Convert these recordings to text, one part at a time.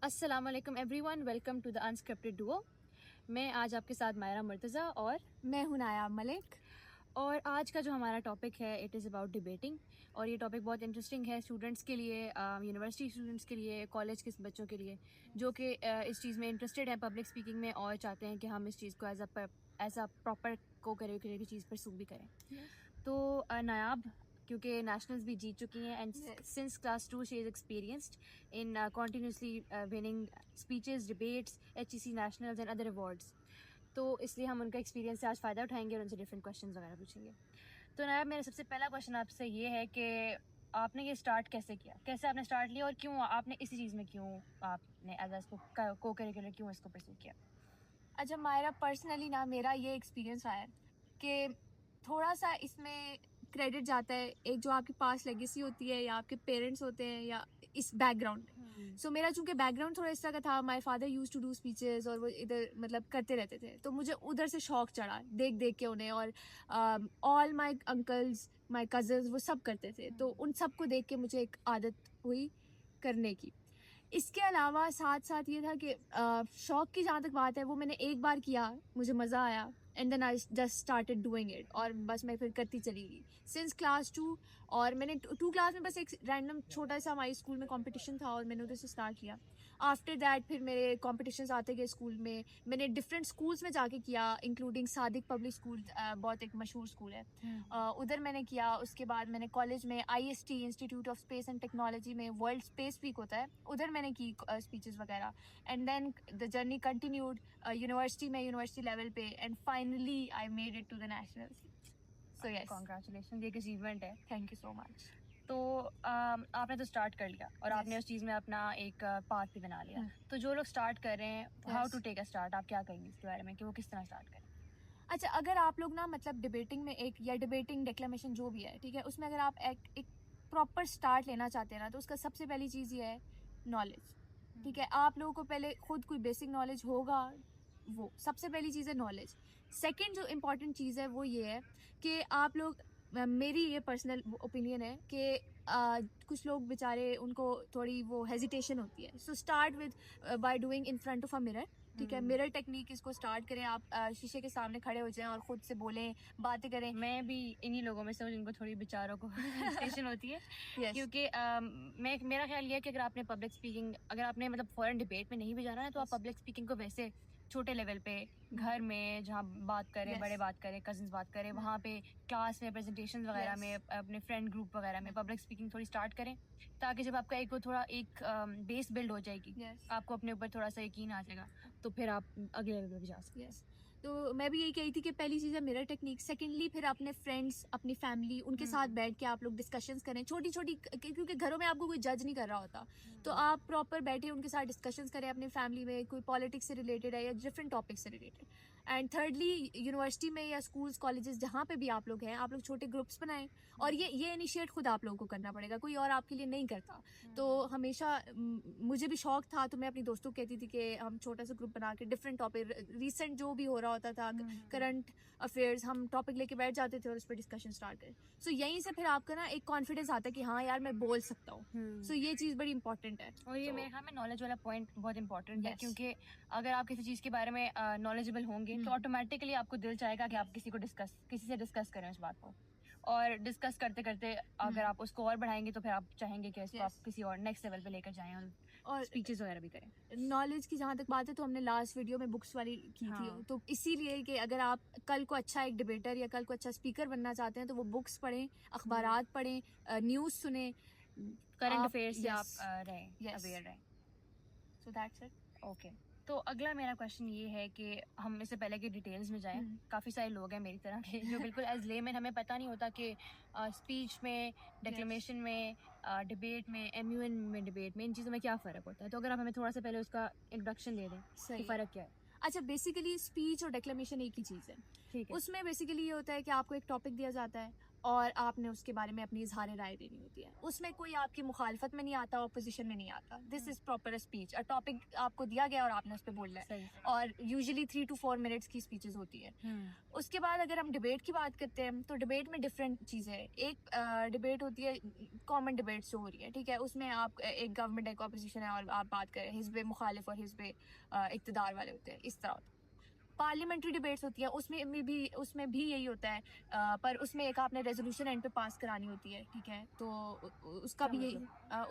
अस्सलाम वालेकुम everyone, welcome to the unscripted duo. मैं आज आपके साथ मायरा मुर्तज़ा और मैं हूं नायाब मलिक। और आज का जो हमारा टॉपिक है इट इज़ अबाउट डिबेटिंग। और ये टॉपिक बहुत इंटरेस्टिंग है स्टूडेंट्स के लिए, यूनिवर्सिटी स्टूडेंट्स के लिए, कॉलेज के बच्चों के लिए जो कि इस चीज़ में इंटरेस्टेड हैं पब्लिक स्पीकिंग में और चाहते हैं कि हम इस चीज़ को एज अ प्रॉपर को करिकुलर की चीज़ परस्यू भी करें। तो नायाब क्योंकि नेशनल्स भी जीत चुकी हैं and since class 2 she is experienced in continuously winning speeches, debates, HEC nationals and other awards. तो इसलिए हम उनका एक्सपीरियंस से आज फ़ायदा उठाएंगे और उनसे डिफरेंट क्वेश्चंस वगैरह पूछेंगे। तो नायाब, मेरा सबसे पहला क्वेश्चन आपसे ये है कि आपने ये स्टार्ट कैसे किया, कैसे आपने स्टार्ट लिया और क्यों आपने इसी चीज़ में क्यों आपने एज इसको को करिकुलर क्यों इसको परस्यू किया? अच्छा मायरा, पर्सनली ना मेरा ये एक्सपीरियंस रहा है कि थोड़ा सा इसमें क्रेडिट जाता है एक जो आपकी पास लेगेसी होती है या आपके पेरेंट्स होते हैं या इस बैकग्राउंड में। सो मेरा चूंकि बैकग्राउंड थोड़ा इस तरह का था, my father used to do speeches और वो इधर मतलब करते रहते थे, तो मुझे उधर से शौक चढ़ा देख देख के उन्हें। और all my uncles, my cousins वो सब करते थे, तो उन सबको देख के मुझे एक आदत हुई करने की। इसके अलावा साथ साथ ये था कि शौक की जहाँ तक बात है वो मैंने एक बार किया, मुझे मज़ा आया and then I just started doing it और बस मैं फिर करती चली गई सिंस क्लास 2। और मैंने 2 क्लास में बस एक रैंडम छोटा सा हमारे स्कूल में कंपटीशन था और मैंने उधर से स्टार्ट किया। आफ्टर दैट फिर मेरे कॉम्पिटिशन्स आते गए स्कूल में, मैंने डिफरेंट स्कूल्स में जाके किया इंक्लूडिंग सादिक पब्लिक स्कूल, बहुत एक मशहूर स्कूल है, उधर मैंने किया। उसके बाद मैंने कॉलेज में IST institute of space and technology में वर्ल्ड स्पेस वीक होता है, उधर मैंने की स्पीचेस वगैरह। And then the journey continued university में, यूनिवर्सिटी लेवल पे, and finally I made it to the nationals. So yes, congratulation, ये एक अचीवमेंट है। Thank you so much. तो आपने तो स्टार्ट कर लिया और आपने उस चीज़ में अपना एक पाथ भी बना लिया। तो जो लोग स्टार्ट कर रहे हैं, how to take a start, आप क्या कहेंगे इसके बारे में कि वो किस तरह स्टार्ट करें? अच्छा, अगर आप लोग ना मतलब डिबेटिंग में एक या डिबेटिंग डिक्लेमेशन जो भी है, ठीक है, उसमें अगर आप एक प्रॉपर स्टार्ट लेना चाहते हैं ना, तो उसका सबसे पहली चीज़ ये है नॉलेज। ठीक है, आप लोगों को पहले खुद कोई बेसिक नॉलेज होगा, वो सबसे पहली चीज़ है नॉलेज। सेकंड जो इम्पॉर्टेंट चीज़ है वो ये है कि आप लोग, मेरी ये पर्सनल ओपिनियन है कि कुछ लोग बेचारे उनको थोड़ी वो हेजिटेशन होती है, so start with by doing in front of a mirror. ठीक है, मिरर टेक्निक इसको स्टार्ट करें आप, शीशे के सामने खड़े हो जाएं और खुद से बोलें, बातें करें। मैं भी इन्हीं लोगों में से हूँ जिनको थोड़ी बेचारों को हेजिटेशन होती है। Yes. क्योंकि मेरा ख्याल ये है कि अगर आपने पब्लिक स्पीकिंग, अगर आपने मतलब फॉरेन डिबेट में नहीं भी जाना है तो आप पब्लिक स्पीकिंग को वैसे छोटे लेवल पे घर में जहाँ बात करें, Yes. बड़े बात करें, कजिन्स बात करें, वहाँ पे क्लास में प्रेजेंटेशन वगैरह में, अपने फ्रेंड ग्रुप वगैरह में पब्लिक स्पीकिंग थोड़ी स्टार्ट करें, ताकि जब आपका एक बेस बिल्ड हो जाएगी, Yes. आपको अपने ऊपर थोड़ा सा यकीन आ जाएगा, तो फिर आप अगले लेवल पे जा सकते हैं। यस, तो मैं भी यही कही थी कि पहली चीज़ है मिरर टेक्निक। सेकेंडली फिर अपने फ्रेंड्स, अपनी फैमिली, उनके साथ बैठ के आप लोग डिस्कशंस करें छोटी छोटी, क्योंकि घरों में आपको कोई जज नहीं कर रहा होता, तो आप प्रॉपर बैठे उनके साथ डिस्कशंस करें अपनी फैमिली में, कोई पॉलिटिक्स से रिलेटेड है या डिफरेंट टॉपिक से रिलेटेड। एंड थर्डली, यूनिवर्सिटी में या स्कूल्स कॉलेजेस जहाँ पे भी आप लोग हैं, आप लोग छोटे ग्रुप्स बनाएं और ये इनिशिएट खुद आप लोगों को करना पड़ेगा, कोई और आपके लिए नहीं करता। तो हमेशा मुझे भी शौक था, तो मैं अपनी दोस्तों को कहती थी कि हम छोटा सा ग्रुप बना के डिफरेंट टॉपिक, रिसेंट जो भी हो रहा होता था, करंट अफेयर्स, हम टॉपिक लेके बैठ जाते थे और उस पर डिस्कशन स्टार्ट करें। सो यहीं से फिर आपका ना एक कॉन्फिडेंस आता है कि हाँ यार मैं बोल सकता हूँ। सो ये चीज़ बड़ी इंपॉर्टेंट है। और ये मेरे ख्याल में नॉलेज वाला पॉइंट बहुत इंपॉर्टेंट है, Yes. क्योंकि अगर आप किसी चीज़ के बारे में नॉलेजेबल होंगे तो ऑटोमेटिकली आपको दिल चाहेगा कि आप किसी से डिस्कस करें उस बात को, और डिस्कस करते करते अगर आप उसको और बढ़ाएंगे तो फिर आप चाहेंगे कि इसको आप किसी और नेक्स्ट लेवल पे लेकर जाएं और स्पीचेस वगैरह भी करें। नॉलेज की जहाँ तक बात है, तो हमने लास्ट वीडियो में बुक्स वाली की थी, तो इसीलिए कि अगर आप कल को अच्छा एक डिबेटर या कल को अच्छा स्पीकर बनना चाहते हैं तो वो बुक्स पढ़ें, अखबारात पढ़ें, न्यूज़ सुने, करंट अफेयर्स से आप रहें, अवेयर रहें। So that's it. ओके, तो अगला मेरा क्वेश्चन ये है कि हम इससे पहले कि डिटेल्स में जाएं, काफ़ी सारे लोग हैं मेरी तरह के जो बिल्कुल एज लेमैन हमें पता नहीं होता कि स्पीच में, डिक्लेमेशन में, डिबेट में, MUN में, डिबेट में, इन चीज़ों में क्या फ़र्क होता है। तो अगर आप हमें थोड़ा सा पहले उसका इंट्रोडक्शन दे दें कि फ़र्क क्या है। अच्छा, बेसिकली स्पीच और डिक्लेमेशन एक ही चीज़ है। ठीक है। उसमें बेसिकली ये होता है कि आपको एक टॉपिक दिया जाता है, और आपने उसके बारे में अपनी इजहार राय देनी होती है। उसमें कोई आपकी मुखालफत में नहीं आता, ऑपोजिशन में नहीं आता। This is proper speech. A topic आपको दिया गया और आपने उस पर बोलना है, सही। और यूजुअली 3 to 4 मिनट्स की स्पीचेस होती है। उसके बाद अगर हम डिबेट की बात करते हैं तो डिबेट में डिफरेंट चीज़ें हैं। एक डिबेट होती है कॉमन डिबेट जो हो रही है, ठीक है, उसमें आप एक गवर्नमेंट है, ऑपोजिशन है, और आप बात करें हिस्बे मुखालिफ और हिस्बे इक़्तिदार वाले होते हैं, इस तरह होता है। पार्लियामेंट्री डिबेट्स होती है, उसमें भी यही होता है, पर उसमें एक आपने रेजोल्यूशन एंड पे पास करानी होती है, ठीक है, तो उसका भी यही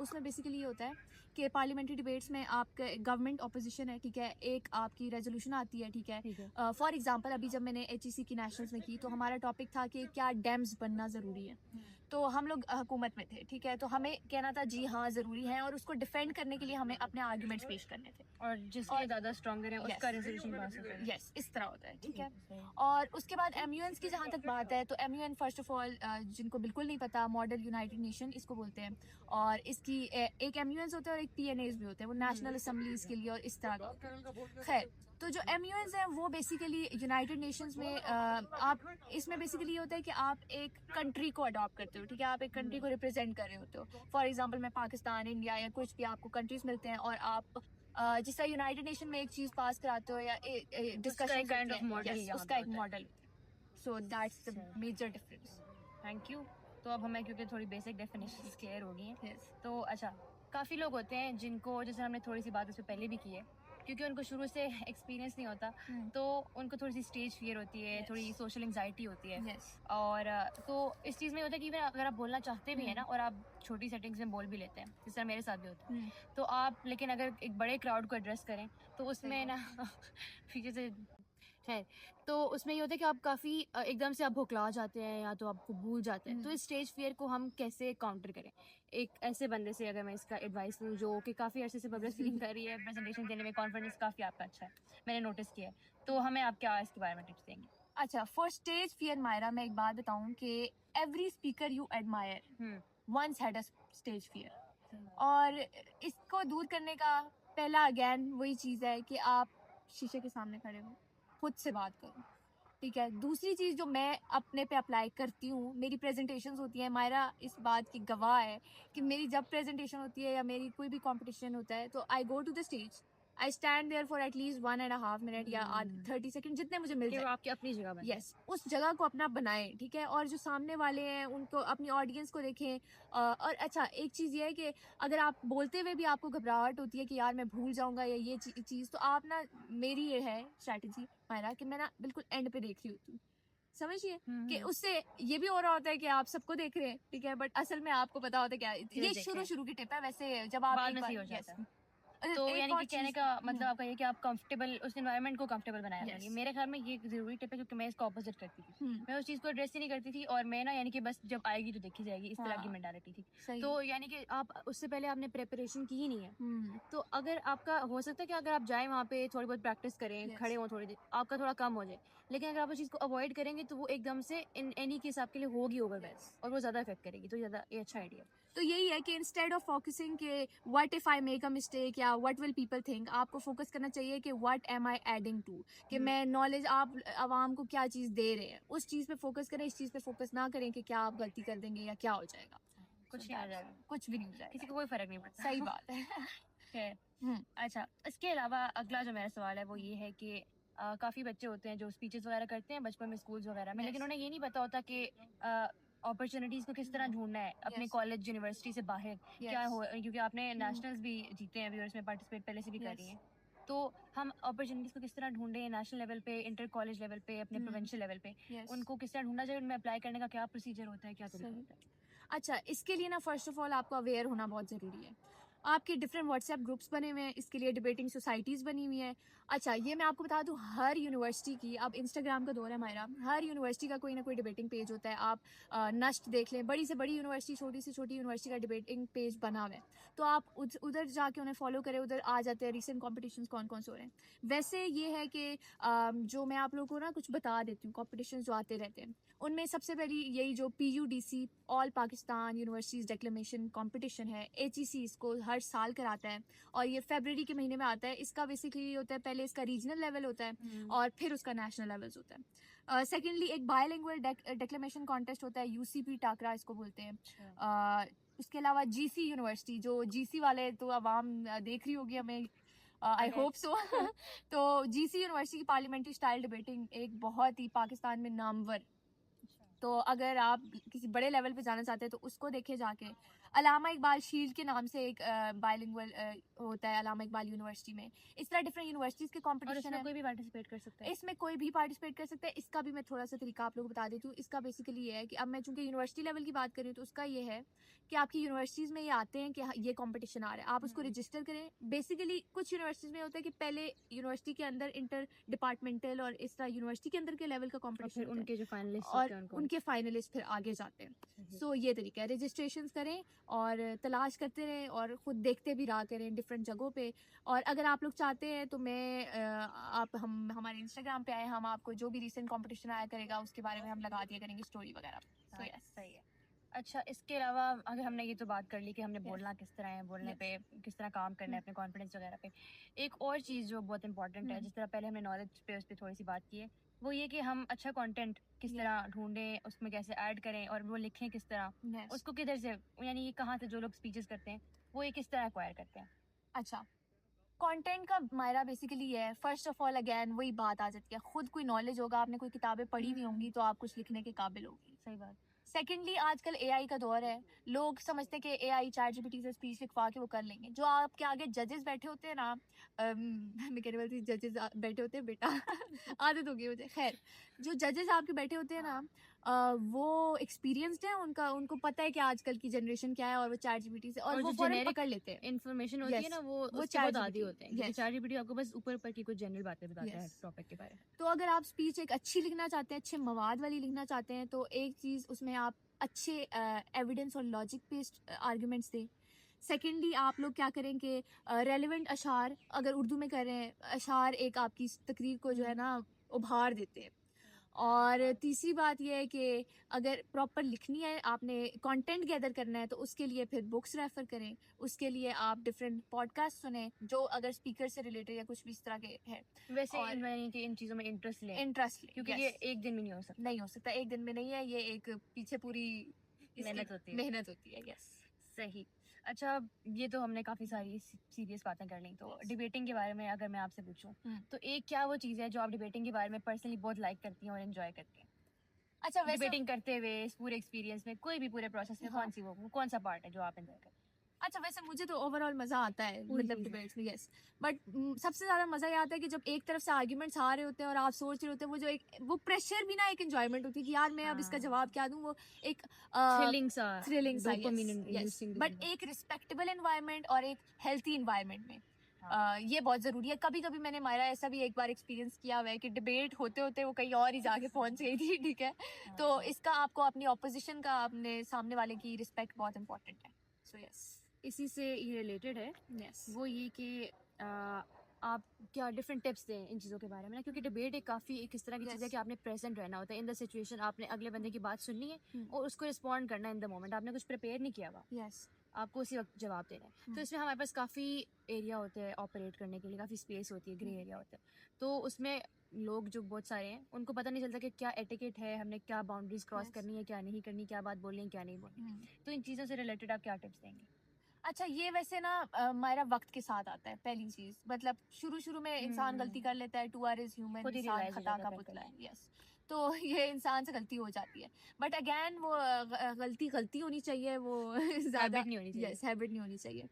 उसमें बेसिकली ये होता है कि पार्लियामेंट्री डिबेट्स में आपके गवर्नमेंट ऑपोजिशन है, ठीक है, एक आपकी रेजोल्यूशन आती है, ठीक है। फॉर एग्जांपल अभी जब मैंने HEC की नेशनल्स में की तो हमारा टॉपिक था कि क्या डैम्स बनना ज़रूरी है। तो हम लोग हुकूमत में थे, ठीक है, तो हमें कहना था जी हाँ ज़रूरी है, और उसको डिफेंड करने के लिए हमें अपने आर्गूमेंट्स पेश करने थे। और जिसके ज़्यादा स्ट्रॉन्गर है उसका रेजोल्यूशन पास होता है। यस, इस तरह होता है, ठीक है। और उसके बाद MUNs की जहाँ तक बात है तो MUN फर्स्ट ऑफ ऑल, जिनको बिल्कुल नहीं पता, मॉडल यूनाइटेड नेशन इसको बोलते हैं, और इसकी एक MUNs होते हैं और एक PNAs भी होते हैं, वो नेशनल असम्बलीज के लिए और इस तरह का। खैर, तो जो MUNs हैं वो बेसिकली यूनाइटेड नेशंस में आप इसमें बेसिकली ये होता है कि आप एक कंट्री को अडॉप्ट करते हो, ठीक है, आप एक कंट्री को रिप्रेजेंट कर रहे होते हो। फॉर एग्जांपल मैं पाकिस्तान, इंडिया या कुछ भी आपको कंट्रीज मिलते हैं, और आप जिस तरह यूनाइटेड नेशन में एक चीज़ पास कराते हो या डिस्कशन kind of model यहाँ उसका पे एक होता है। Model, so that's the major difference. Thank you. तो अब हमें क्योंकि थोड़ी बेसिक डेफिनेशन क्लियर हो गई हैं, यस। तो अच्छा, काफ़ी लोग होते हैं जिनको, जैसे हमने थोड़ी सी बात उस पर पहले भी की है, क्योंकि उनको शुरू से एक्सपीरियंस नहीं होता, तो उनको थोड़ी सी स्टेज फियर होती है, Yes. थोड़ी सोशल एंजाइटी होती है। यस। और तो इस चीज़ में होता है कि अगर आप बोलना चाहते भी हैं ना, और आप छोटी सेटिंग्स में बोल भी लेते हैं, जिस तरह मेरे साथ भी होता है, तो आप, लेकिन अगर एक बड़े क्राउड को एड्रेस करें तो उसमें ना पीछे से है, तो उसमें ये होता है कि आप काफ़ी एकदम से आप भुखला जाते हैं या तो आपको भूल जाते हैं। तो इस स्टेज फियर को हम कैसे काउंटर करें? एक ऐसे बंदे से अगर मैं इसका एडवाइस लूँ जो कि काफ़ी अर्से से पब्लिक स्पीकिंग कर रही है, प्रेजेंटेशन देने में कॉन्फिडेंस काफ़ी आपका अच्छा है, मैंने नोटिस किया है, तो हमें आप क्या इसके बारे में टिप्स देंगे? अच्छा, फॉर स्टेज फियर मायरा, मैं एक बात बताऊं कि every speaker you admire once had a stage fear, और इसको दूर करने का पहला अगेन वही चीज़ है कि आप शीशे के सामने खड़े हो, खुद से बात करो, ठीक है। दूसरी चीज़ जो मैं अपने पे अप्लाई करती हूँ, मेरी प्रेजेंटेशंस होती हैं, मायरा इस बात की गवाह है कि मेरी जब प्रेजेंटेशन होती है या मेरी कोई भी कंपटीशन होता है तो I go to the stage, I stand there for at least 1.5 minute या 30 सेकंड, जितने मुझे मिल कि जाए। वो आपकी अपनी जगह बने। यस, उस जगह को अपना बनाएं, ठीक है, और जो सामने वाले हैं उनको, अपनी ऑडियंस को देखें। और अच्छा, एक चीज़ ये है कि अगर आप बोलते हुए भी आपको घबराहट होती है कि यार मैं भूल जाऊंगा या ये चीज़, तो आप ना, मेरी ये है स्ट्रैटेजी मायरा कि मैं ना बिल्कुल एंड पे देख रही होती हूँ, समझिए, कि उससे ये भी हो रहा होता है कि आप सबको देख रहे हैं, ठीक है, बट असल में आपको पता होता है क्या, ये देख शुरू रहे शुरू की टिप है, वैसे जब आप बाद एक में बार सही हो जाता yes, है। तो एक यानी और कि कहने चीज़, का मतलब आपका ये कि आप कंफर्टेबल, उस एनवायरनमेंट को कंफर्टेबल बनाया Yes. करिए। मेरे ख्याल में ये ज़रूरी टिप है, क्योंकि मैं इसका ऑपोजिट करती थी। हम्म, मैं उस चीज़ को एड्रेस ही नहीं करती थी, और मैं ना, यानी कि बस जब आएगी तो देखी जाएगी, इस तरह की हाँ, मेंटालिटी थी। सही। तो यानी कि आप उससे पहले आपने प्रिपरेशन की ही नहीं है। हम्म, तो अगर आपका हो सकता है कि अगर आप जाएँ वहाँ पे, थोड़ी बहुत प्रैक्टिस करें, Yes. खड़े हों थोड़ी देर, आपका थोड़ा कम हो जाए। लेकिन अगर आप उस चीज़ को अवॉइड करेंगे तो वो एकदम से इन एनी केस आपके लिए होगी ओवरवेल्म, Yes. और वो ज़्यादा इफेक्ट करेगी। तो ज़्यादा ये अच्छा आइडिया है। तो यही है कि इंस्टेड ऑफ फोकसिंग के what if I make a mistake या व्हाट विल पीपल थिंक, आपको फोकस करना चाहिए कि what am I adding to, कि मैं नॉलेज, आप आवाम को क्या चीज़ दे रहे हैं, उस चीज़ पे फोकस करें, इस चीज़ पे फोकस ना करें कि क्या आप गलती कर देंगे या क्या हो जाएगा। कुछ So नहीं हो that's- जाएगा, कुछ भी नहीं हो किसी जाएगा, को कोई फ़र्क नहीं पड़ता। सही बात है। खैर, हम्म, अच्छा, इसके अलावा अगला जो मेरा सवाल है वो ये है कि काफ़ी बच्चे होते हैं जो स्पीचेस वगैरह करते हैं बचपन में स्कूल्स वगैरह में, Yes. लेकिन उन्हें ये नहीं पता होता कि अपॉर्चुनिटीज़ को किस तरह ढूंढना है अपने Yes. कॉलेज यूनिवर्सिटी से बाहर। क्या Yes. हो, क्योंकि आपने नेशनल्स भी जीते हैं, अभी और इसमें पार्टिसिपेट पहले से भी कर Yes. रही हैं, तो हम अपॉर्चुनिटीज़ को किस तरह ढूंढें नेशनल लेवल पे, इंटर कॉलेज लेवल पे, अपने प्रोविंशियल लेवल पे, Yes. उनको किस तरह ढूंढना चाहिए, उनमें अप्लाई करने का क्या प्रोसीजर होता है, क्या तरीका सही। होता है? अच्छा, इसके लिए ना फर्स्ट ऑफ ऑल आपको अवेयर होना बहुत ज़रूरी है। आपके डिफरेंट व्हाट्सएप ग्रुप्स बने हुए हैं, इसके लिए डिबेटिंग सोसाइटीज़ बनी हुई हैं। अच्छा, ये मैं आपको बता दूं, हर यूनिवर्सिटी की, अब इंस्टाग्राम का दौर है हमारा, हर यूनिवर्सिटी का कोई ना कोई डिबेटिंग पेज होता है। आप नस्ट देख लें, बड़ी से बड़ी यूनिवर्सिटी, छोटी से छोटी यूनिवर्सिटी का डिबेटिंग पेज बना हुआ है, तो आप उधर जाके उन्हें फॉलो करें, उधर आ जाते हैं रिसेंट कॉम्पिटिशन्स कौन कौन से हो रहे हैं। वैसे ये है कि जो मैं आप लोगों को ना कुछ बता देती हूँ, कॉम्पिटिशन जो आते रहते हैं, उनमें सबसे पहली यही जो PUDC all Pakistan universities डिक्लेमेशन competition है, HEC इसको हर साल कराता है और ये फरवरी के महीने में आता है। इसका बेसिकली होता है, पहले इसका रीजनल लेवल होता है और फिर उसका नेशनल लेवल्स होता है। सेकेंडली एक बायलिंगुअल डेक्लेमेशन कॉन्टेस्ट होता है, यूसीपी टाकरा इसको बोलते हैं। उसके अलावा जीसी यूनिवर्सिटी, जो जीसी वाले तो आवाम देख रही होगी हमें, आई होप सो। तो जीसी यूनिवर्सिटी की पार्लियामेंट्री स्टाइल डिबेटिंग एक बहुत ही पाकिस्तान में नामवर, तो अगर आप किसी बड़े लेवल पे जाना चाहते हैं तो उसको देखे जाके। अलामा इकबाल शील्ड के नाम से एक बायलिंगुअल होता है अलामा इकबाल यूनिवर्सिटी में। इस तरह डिफरेंट यूनिवर्सिटीज़ के और कॉम्पिटिशन इसमें है, कोई भी पार्टिसिपेट कर सकता है। इसमें कोई भी पार्टिसिपेट कर सकता है। इसका भी मैं थोड़ा सा तरीका आप लोगों को बता देती हूँ। इसका बेसिकली ये है कि अब मैं चूंकि यूनिवर्सिटी लेवल की बात कर रही हूँ, तो उसका ये है कि आपकी यूनिवर्सिटीज़ में ये आते हैं कि ये कंपटीशन आ रहा है, आप उसको रजिस्टर करें। बेसिकली कुछ यूनिवर्सिटीज़ में होता है कि पहले यूनिवर्सिटी के अंदर इंटर डिपार्टमेंटल और इस तरह यूनिवर्सिटी के अंदर के लेवल का और कंपटीशन फिर उनके जो फाइनलिस्ट और होते हैं उनके फाइनलिस्ट फिर आगे जाते हैं। सो ये तरीका है, रजिस्ट्रेशन करें और तलाश करते रहें और ख़ुद देखते भी रहा करें डिफरेंट जगहों पे। और अगर आप लोग चाहते हैं तो आप हम हमारे इंस्टाग्राम पे आए, हम आपको जो भी रिसेंट कंपटीशन आया करेगा उसके बारे में हम लगा दिया करेंगे स्टोरी वगैरह। सो यस, सही है। अच्छा, इसके अलावा अगर हमने ये तो बात कर ली कि हमने बोलना किस तरह है, बोलने पे किस तरह काम करना है, अपने कॉन्फिडेंस वगैरह पे, एक और चीज़ जो बहुत इंपॉर्टेंट है, जिस तरह पहले हमने नॉलेज पे उस पर थोड़ी सी बात की है, वो ये कि हम अच्छा कंटेंट किस तरह ढूंढें, उसमें कैसे ऐड करें और वो लिखें किस तरह, उसको किधर से, यानी ये कहाँ से जो लोग स्पीचेस करते हैं वो ये किस तरह एक्वायर करते हैं। अच्छा, कंटेंट का मायरा बेसिकली ये है, फर्स्ट ऑफ ऑल अगेन वही बात आ जाती है, खुद कोई नॉलेज होगा, आपने कोई किताबें पढ़ी हुई होंगी तो आप कुछ लिखने के काबिल होगी। सही बात। सेकेंडली आजकल एआई का दौर है, लोग समझते हैं कि एआई चैट जीपीटी से स्पीच लिखवा के वो कर लेंगे। जो आपके आगे जजेस बैठे होते हैं ना, मैं कहने वाली थी जजेस बैठे होते हैं बेटा आदत हो गई मुझे, खैर जो जजेस आपके बैठे होते हैं ना, वो एक्सपीरियंस्ड है, उनको पता है कि आजकल की जनरेशन क्या है और वो चैट जीपीटी से और वो फौरन पकड़ लेते हैं। इन्फॉर्मेशन होती है ना, वो चैट आदी होते हैं। चैट जीपीटी आपको बस ऊपर ऊपर की कुछ जनरल बातें बताता है टॉपिक के बारे में। तो अगर आप स्पीच एक अच्छी लिखना चाहते हैं, अच्छे मवाद वाली लिखना चाहते हैं, तो एक चीज़ उसमें आप अच्छे एविडेंस और लॉजिक बेस्ड आर्गुमेंट्स दें। सेकेंडली आप लोग क्या करें कि रेलिवेंट अशार, अगर उर्दू में कर रहे हैं, अशार एक आपकी तकरीर को जो है ना उभार देते हैं। और तीसरी बात यह है कि अगर प्रॉपर लिखनी है, आपने कंटेंट गैदर करना है, तो उसके लिए फिर बुक्स रेफर करें, उसके लिए आप डिफरेंट पॉडकास्ट सुने जो अगर स्पीकर से रिलेटेड या कुछ भी इस तरह के है। वैसे इन चीज़ों में इंटरेस्ट लें, क्योंकि ये एक दिन में नहीं हो सकता, एक दिन में नहीं है, ये एक पीछे पूरी मेहनत होती है। यस, सही। अच्छा, ये तो हमने काफ़ी सारी सीरियस बातें कर ली, तो डिबेटिंग के बारे में अगर मैं आपसे पूछूं, तो एक क्या वो चीज़ है जो आप डिबेटिंग के बारे में पर्सनली बहुत लाइक करती हैं और एंजॉय करती हैं? अच्छा, वैसे डिबेटिंग करते हुए इस पूरे एक्सपीरियंस में, कोई भी पूरे प्रोसेस में, कौन सा पार्ट है जो आप एंजॉय करते हैं? अच्छा, वैसे मुझे तो ओवरऑल मज़ा आता है मतलब डिबेट्स में, यस। बट सबसे ज़्यादा मज़ा ये आता है कि जब एक तरफ से आर्ग्यूमेंट्स आ रहे होते हैं और आप सोच रहे होते हैं, वो जो वो प्रेशर भी ना एक एंजॉयमेंट होती है कि यार मैं अब इसका जवाब क्या दूं, वो एक थ्रिलिंग सा, बट एक रिस्पेक्टेबल एनवायरनमेंट और एक हेल्थी एनवायरनमेंट में ये बहुत ज़रूरी है। कभी कभी मैंने मायरा ऐसा भी एक बार एक्सपीरियंस किया हुआ है कि डिबेट होते होते वो कहीं और ही जाके पहुंच गई थी, ठीक है। तो इसका आपको अपनी ऑपोजिशन का, अपने सामने वाले की रिस्पेक्ट बहुत इंपॉर्टेंट है। सो यस, इसी से ये रिलेटेड है। वो ये कि आप क्या डिफरेंट टिप्स दें इन चीज़ों के बारे में ना, क्योंकि डिबेट एक काफ़ी एक इस तरह की चीज़ है कि आपने प्रेजेंट रहना होता है इन द सिचुएशन, आपने अगले बंदे की बात सुननी है और उसको रिस्पॉन्ड करना है इन द मोमेंट, आपने कुछ प्रिपेयर नहीं किया हुआ, आपको उसी वक्त जवाब देना है। तो इसमें हमारे पास काफ़ी एरिया होते हैं ऑपरेट करने के लिए, काफ़ी स्पेस होती है, ग्रे एरिया होता है। तो उसमें लोग जो बहुत सारे हैं उनको पता नहीं चलता कि क्या एटिकेट है, हमने क्या बाउंड्रीज क्रॉस करनी है, क्या नहीं करनी, क्या बात बोलनी है, क्या नहीं बोलनी। तो इन चीज़ों से रिलेटेड आप क्या टिप्स देंगे? अच्छा, ये वैसे ना हमारा वक्त के साथ आता है। पहली चीज मतलब शुरू में इंसान गलती कर लेता है, टू आर इज ह्यूमन, इंसान खता का पुतला है, यस। तो ये इंसान से गलती हो जाती है, बट अगेन वो गलती होनी चाहिए, वो ज़्यादा हैबिट नहीं होनी चाहिए।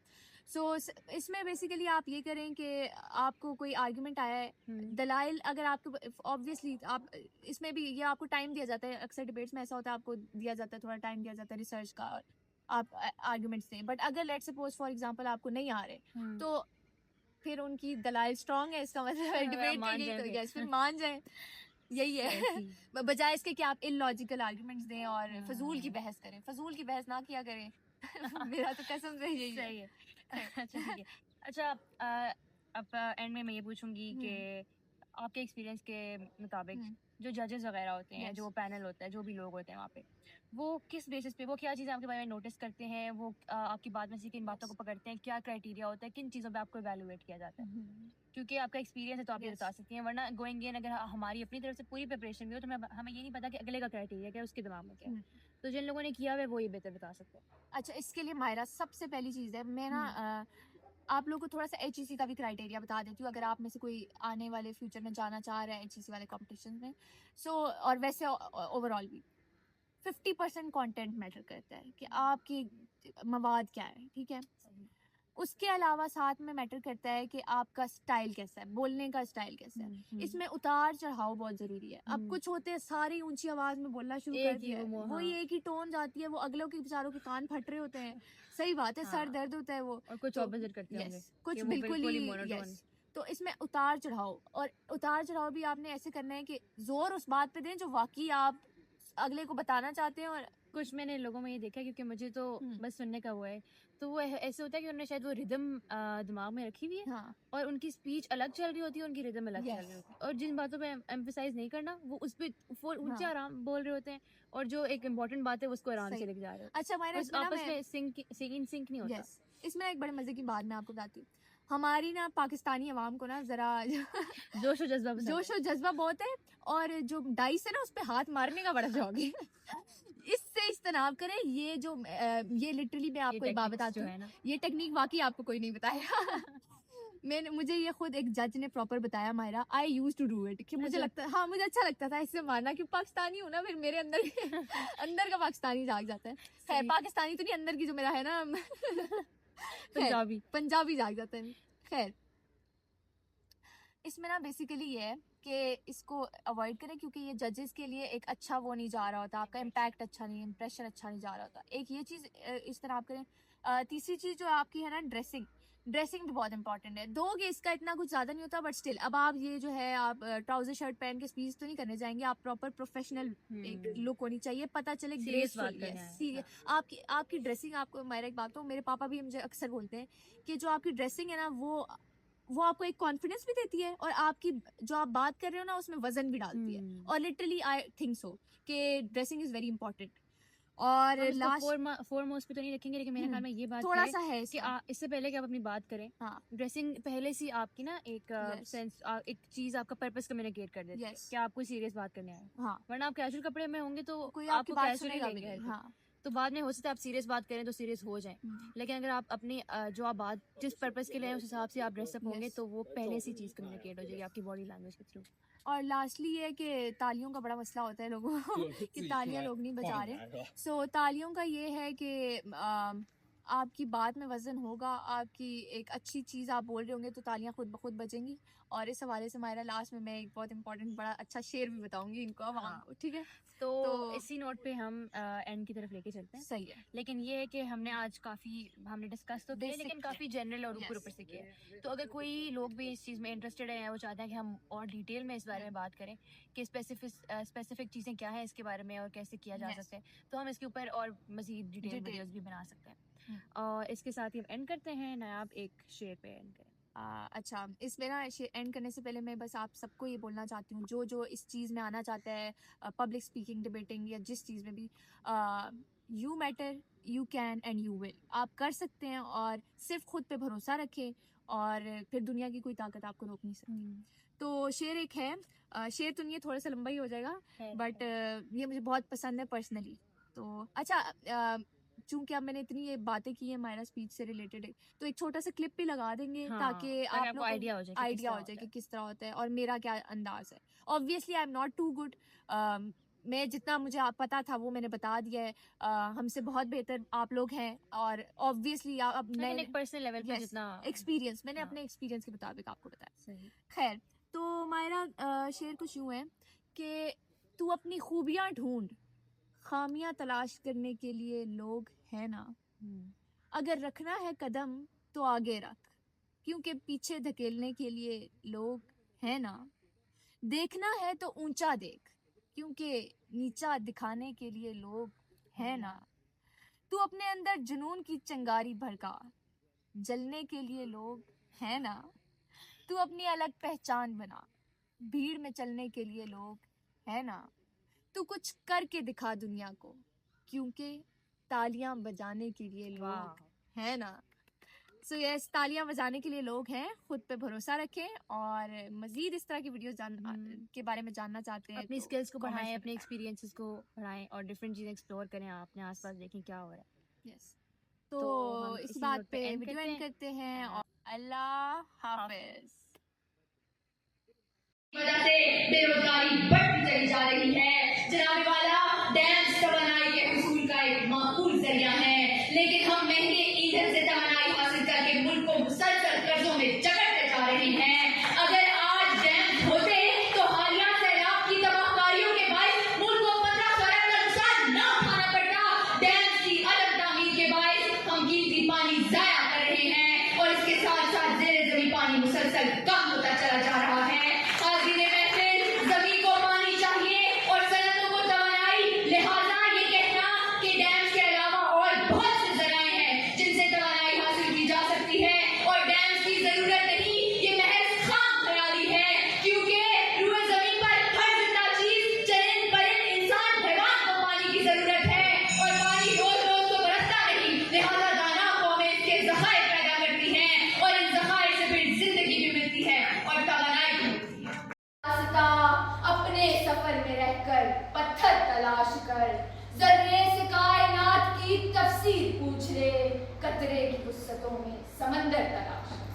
सो इसमें बेसिकली आप ये करें कि आपको कोई आर्ग्यूमेंट आया है, दलाइल अगर आपको ऑब्वियसली आप इसमें भी ये आपको टाइम दिया जाता है, अक्सर डिबेट्स में ऐसा होता है आपको दिया जाता है, थोड़ा टाइम दिया जाता है रिसर्च का, और आप आर्ग्यूमेंट्स दें। बट अगर लेट्स सपोज फॉर एग्जांपल आपको नहीं आ रहे, तो फिर उनकी दलाइल स्ट्रांग है, इसका मतलब है डिबेट के फिर मान जाए, यही है। बजाय इसके कि आप इलॉजिकल आर्ग्यूमेंट्स दें और फजूल की बहस करें, फजूल की बहस ना किया करें। मेरा तो कसम से यही सही है। अच्छा, ठीक है। अच्छा, अब एंड में मैं ये पूछूंगी कि आपके एक्सपीरियंस के मुताबिक हम्म, जो जजेस वगैरह होते हैं, Yes. जो पैनल होता है, जो भी लोग होते हैं वहाँ पे, वो किस बेसिस पे, वो क्या चीज़ें आपके बारे में नोटिस करते हैं, वो आपकी बात में से किन बातों को पकड़ते हैं, क्या क्राइटेरिया होता है, किन चीज़ों पे आपको इवैल्यूएट किया जाता है? क्योंकि आपका एक्सपीरियंस है तो आप ये Yes. बता सकती हैं, वरना गोइंग इन अगर हमारी अपनी तरफ से पूरी प्रिपरेशन भी हो तो हमें ये नहीं पता कि अगले का क्राइटेरिया क्या है, उसके दिमाग में क्या है। हम्म। तो जिन लोगों ने किया हुआ है वो ये बेहतर बता सकते हैं। अच्छा, इसके लिए मायरा सबसे पहली चीज़ है, मैं ना आप लोगों को थोड़ा सा HEC का भी क्राइटेरिया बता देती हूँ, अगर आप में से कोई आने वाले फ्यूचर में जाना चाह रहा है HEC वाले कॉम्पिटिशन में। सो और वैसे ओवरऑल भी 50% कंटेंट मैटर करता है कि आपकी मवाद क्या है, ठीक है। उसके अलावा साथ में मैटर करता है कि आपका स्टाइल कैसा है, बोलने का स्टाइल कैसा है। इसमें उतार चढ़ाव बहुत जरूरी है। अब कुछ होते हैं सारी ऊंची आवाज में बोलना शुरू कर दिया, वो हाँ। एक ही टोन जाती है, वो अगलों के बेचारों के कान फट रहे होते हैं। सही बात है, सर हाँ। दर्द होता है वो। और कुछ तो ऑपोजिट करते होंगे यस, कुछ कि वो बिल्कुल बिल्कुल ही ही मोनोटोन। यस। तो इसमें उतार चढ़ाव, और उतार चढ़ाव भी आपने ऐसे करना है कि जोर उस बात पे दें जो वाकई आप अगले को बताना चाहते हैं। और कुछ मैंने लोगों में ये देखा है, क्योंकि मुझे तो हम्म, बस सुनने का हुआ है, तो वो ऐसे होता है कि उन्होंने शायद वो रिदम दिमाग में रखी हुई है हाँ और उनकी स्पीच अलग चल रही होती है, उनकी रिदम अलग चल यस रही होती है, और जिन बातों पे एम्फेसाइज नहीं करना वो उस पे ऊंचे हाँ आराम बोल रहे होते हैं, और जो एक इम्पोर्टेंट बात है उसको आराम सही। से लेके जा रहे होते अच्छा मायरा, हैं, बस इसमें ना आपस मैं में सिंक नहीं होता। यस, इसमें एक बड़े मजे की बात मैं आपको बताती हूँ। हमारी ना पाकिस्तानी अवाम को ना जरा जोश और जज्बा पसंद जोश है। और जज्बा बहुत है, और जो डाइस है ना उस पे हाथ मारने का बड़ा शौक है। इससे इज्तनाब करें। ये जो ये लिटरली मैं आपको एक बात techniques बताती जो हूँ, है ना, ये टेक्निक वाकई आपको कोई नहीं बताया। मुझे ये खुद एक जज ने प्रॉपर बताया मायरा, आई यूज टू डू इट, कि मुझे अच्छा। लगता, हाँ मुझे अच्छा लगता था इससे मारना, कि पाकिस्तानी हूँ ना, फिर मेरे अंदर अंदर का पाकिस्तानी जाग जाता है। खैर, सही। पाकिस्तानी तो नहीं, अंदर की जो मेरा है ना खैर, पंजाबी। पंजाबी जाग जाता है। खैर, इसमें ना बेसिकली ये है कि इसको अवॉइड करें, क्योंकि ये जजेस के लिए एक अच्छा वो नहीं जा रहा होता, आपका इम्पैक्ट अच्छा नहीं, इम्प्रेशन अच्छा नहीं जा रहा होता। एक ये चीज़ इस तरह आप करें। तीसरी चीज़ जो आपकी है ना, ड्रेसिंग। ड्रेसिंग भी बहुत इंपॉर्टेंट है। दोगे इसका इतना कुछ ज़्यादा नहीं होता, बट स्टिल अब आप ये जो है, आप ट्राउजर शर्ट पहन के स्पीच तो नहीं करने जाएंगे, आप प्रॉपर प्रोफेशनल एक लुक होनी चाहिए, पता चले सीरियस बात ग्रेसफुल। करने आए। सीरियस आपकी ड्रेसिंग, आपको मेरा एक बात तो, मेरे पापा भी मुझे अक्सर बोलते हैं कि जो आपकी ड्रेसिंग है ना, वो आपको एक कॉन्फिडेंस भी देती है, और आपकी जो आप बात कर रहे हो ना उसमें वजन भी डालती है। और लिटरली आई थिंक सो कि ड्रेसिंग इज वेरी इंपॉर्टेंट। और हम इसको लास्ट फोरमोस्ट पे तो नहीं रखेंगे, लेकिन मेरे ख्याल में ये बात थोड़ा है सा है कि इसका। इससे पहले कि आप अपनी बात करें, हाँ ड्रेसिंग पहले से ही आपकी ना एक Yes. सेंस, एक चीज आपका पर्पस कम्युनिकेट कर देती है Yes. कि आप कोई सीरियस बात करने आए, हाँ, वरना आप कैजुअल कपड़े में होंगे तो कोई आपकी आपको बात कैजुअल ही सुनेगा भी लेंगे। नहीं। हाँ तो बाद में हो सकता है आप सीरियस बात करें तो सीरियस हो जाएं, लेकिन अगर आप अपनी जो आप बात जिस पर्पस के लिए हैं, उस हिसाब से आप ड्रेसअप होंगे Yes. तो वो पहले से चीज कम्युनिकेट हो जाएगी आपकी बॉडी लैंग्वेज के थ्रू। और लास्टली ये है कि तालियों का बड़ा मसला होता है लोगों को कि तालियां लोग नहीं बजा रहे। सो तालियों का ये है कि आपकी बात में वजन होगा, आपकी एक अच्छी चीज़ आप बोल रहे होंगे तो तालियां खुद ब खुद बजेंगी। और इस हवाले से हमारा लास्ट में मैं एक बहुत इंपॉर्टेंट बड़ा अच्छा शेर भी बताऊंगी इनको आवाम को, ठीक है। तो तो इसी नोट पे हम एंड की तरफ लेके चलते हैं। सही है। लेकिन ये है कि हमने आज हमने डिस्कस तो किया, Basic लेकिन काफ़ी जनरल और ऊपर Yes. ऊपर से किया। तो अगर कोई लोग भी इस चीज़ में इंटरेस्टेड है, वो चाहते हैं कि हम और डिटेल में इस बारे में बात करें कि स्पेसिफिक चीज़ें क्या हैं इसके बारे में और कैसे किया जा Yes. सकता है, तो हम इसके ऊपर और मज़ीद डिटेल Detail. वीडियोस भी बना सकते हैं। और इसके साथ ही हम एंड करते हैं। नायाब एक शेर पे एंड करें। अच्छा, इसमें ना एंड करने से पहले मैं बस आप सबको ये बोलना चाहती हूँ, जो जो इस चीज़ में आना चाहता है, पब्लिक स्पीकिंग, डिबेटिंग या जिस चीज़ में भी, you matter, you can and you will. आप कर सकते हैं, और सिर्फ खुद पे भरोसा रखें, और फिर दुनिया की कोई ताकत आपको रोक नहीं सकती। तो शेर एक है, शेर तो नहीं है, थोड़ा सा लंबा ही हो जाएगा, बट ये मुझे बहुत पसंद है पर्सनली। तो अच्छा, चूंकि अब मैंने इतनी ये बातें की है मायरा स्पीच से रिलेटेड, तो एक छोटा सा क्लिप भी लगा देंगे, हाँ, ताकि ताकि आप आपको लोगों को आइडिया हो जाए कि किस आइडिया तरह हो जाए होता कि है। किस तरह होता है और मेरा क्या अंदाज है। Obviously I am not too good, मैं जितना मुझे पता था वो मैंने बता दिया है। हमसे बहुत बेहतर आप लोग हैं, और ऑब्वियसली अब लेकिन मैं एक पर्सनल लेवल पे जितना एक्सपीरियंस, मैंने हाँ। अपने एक्सपीरियंस के मुताबिक आपको बताया। सही। खैर, तो मायरा शेर कुछ यूं है कि तू अपनी खूबियां ढूंढ, खामियां तलाश करने के लिए लोग हैं ना। अगर रखना है कदम तो आगे रख, क्योंकि पीछे धकेलने के लिए लोग हैं ना। देखना है तो ऊंचा देख, क्योंकि नीचा दिखाने के लिए लोग हैं ना। तू अपने अंदर जुनून की चिंगारी भड़का, जलने के लिए लोग हैं ना। तू अपनी अलग पहचान बना, भीड़ में चलने के लिए लोग, है ना? तू कुछ करके दिखा दुनिया को, क्योंकि तालियां बजाने के लिए लोग, है ना? सो यस, तालियां बजाने के लिए लोग हैं। खुद पे भरोसा रखें, और मजीद इस तरह की वीडियोस के बारे में जानना चाहते हैं अपनी तो स्किल्स को comments बढ़ाएं, में अपने बताएं। एक्सपीरियंसेस को बढ़ाएं और डिफरेंट चीज़ें एक्सप्लोर करें, अपने आसपास देखें क्या हो रहा है। यस, तो तो हम इसी इसी बात नोट पे पे एंड वीडियो करते एंड हैं। करते हैं, और अल्लाह हाफिज। वजह से बेरोजगारी बढ़ती चली जा रही है। जनाबे वाला डैम्स तवानाई के हुसूल का एक माकूल जरिया है, लेकिन हम महंगे ईंधन से तवानाई हासिल करके मुल्क को मुसलसल कर्जों में जकड़ते जा रहे हैं। अगर आज डैम्स होते तो हालिया सैलाब की तबाहकारियों के बायस मुल्क को 1500 अरब का नुकसान न उठाना पड़ता। डैम्स की अदम तामीर के बायस हम कीमती पानी जाया कर रहे हैं, और इसके साथ साथ जेरे जमीन पानी मुसलसल कम होता चला जा रहा है। जमीन को पानी चाहिए और सनतों को तवानाई, लिहाजा ये कहना कि डैम्स के अलावा और बहुत से जराए हैं जिनसे तवानाई हासिल की जा सकती है और डैम्स की जरूरत नहीं, ये महज खाम ख्याली है। क्योंकि रूए जमीन पर हर जिंदा चीज, चरिंद परिंद, इंसान, हैवान को पानी की जरूरत है, और पानी रोज रोज तो बरसता नहीं। लिहाजा दाना कौमें इसके जखायर पैदा करती हैं, और इन जखायर से फिर जिंदगी भी मिलती है और तवानाई भी मिलती है। अपने सफर में रहकर पत्थर तलाश कर, जर्रे से कायनात की तफसीर पूछ ले, कतरे की वुसअतों में समंदर तलाश कर।